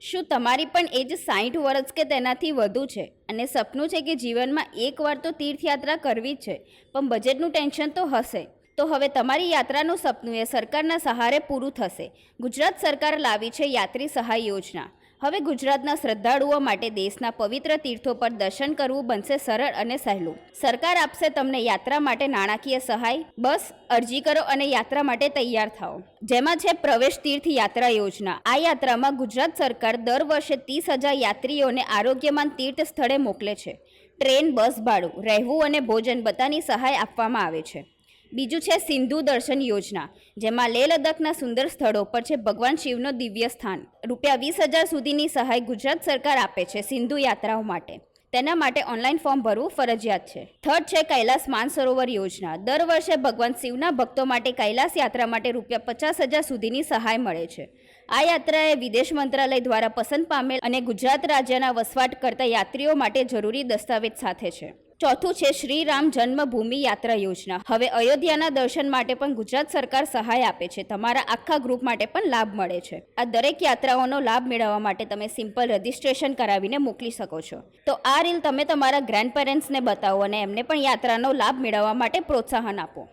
શું તમારી પણ એજ 60 વર્ષ કે તેનાથી વધુ છે અને સપનું છે કે જીવનમાં એકવાર તો તીર્થયાત્રા કરવી જ છે, પણ બજેટનું ટેન્શન તો હશે? તો હવે તમારી યાત્રાનું સપનું એ સરકારના સહારે પૂરું થશે. ગુજરાત સરકાર લાવી છે યાત્રી સહાય યોજના. હવે ગુજરાતના શ્રદ્ધાળુઓ માટે દેશના પવિત્ર તીર્થો પર દર્શન કરવું બનશે સરળ અને સહેલું. સરકાર આપશે તમને યાત્રા માટે નાણાકીય સહાય. બસ અરજી કરો અને યાત્રા માટે તૈયાર થાઓ. જેમાં છે પ્રવેશ તીર્થ યાત્રા યોજના. આ યાત્રામાં ગુજરાત સરકાર દર વર્ષે 30,000 યાત્રીઓને આરોગ્યમાન તીર્થ સ્થળે મોકલે છે. ટ્રેન, બસ ભાડું, રહેવું અને ભોજન બધાની સહાય આપવામાં આવે છે. બીજું છે સિંધુ દર્શન યોજના, જેમાં લેહ લદ્દાખના સુંદર સ્થળો પર છે ભગવાન શિવનો દિવ્ય સ્થાન. ₹20,000 સુધીની સહાય ગુજરાત સરકાર આપે છે સિંધુ યાત્રાઓ માટે. તેના માટે ઓનલાઈન ફોર્મ ભરવું ફરજિયાત છે. થર્ડ છે કૈલાસ માનસરોવર યોજના. દર વર્ષે ભગવાન શિવના ભક્તો માટે કૈલાસ યાત્રા માટે ₹50,000 સુધીની સહાય મળે છે. આ યાત્રા એ વિદેશ મંત્રાલય દ્વારા પસંદ પામેલ અને ગુજરાત રાજ્યના વસવાટ કરતા યાત્રીઓ માટે જરૂરી દસ્તાવેજ સાથે છે. ચોથું છે શ્રી રામ જન્મભૂમિ યાત્રા યોજના. હવે અયોધ્યાના દર્શન માટે પણ ગુજરાત સરકાર સહાય આપે છે. તમારા આખા ગ્રુપ માટે પણ લાભ મળે છે. આ દરેક યાત્રાઓનો લાભ મેળવવા માટે તમે સિમ્પલ રજિસ્ટ્રેશન કરાવીને મોકલી શકો છો. તો આ રીલ તમે તમારા ગ્રેન્ડ પેરેન્ટ્સને બતાવો અને એમને પણ યાત્રાનો લાભ મેળવવા માટે પ્રોત્સાહન આપો.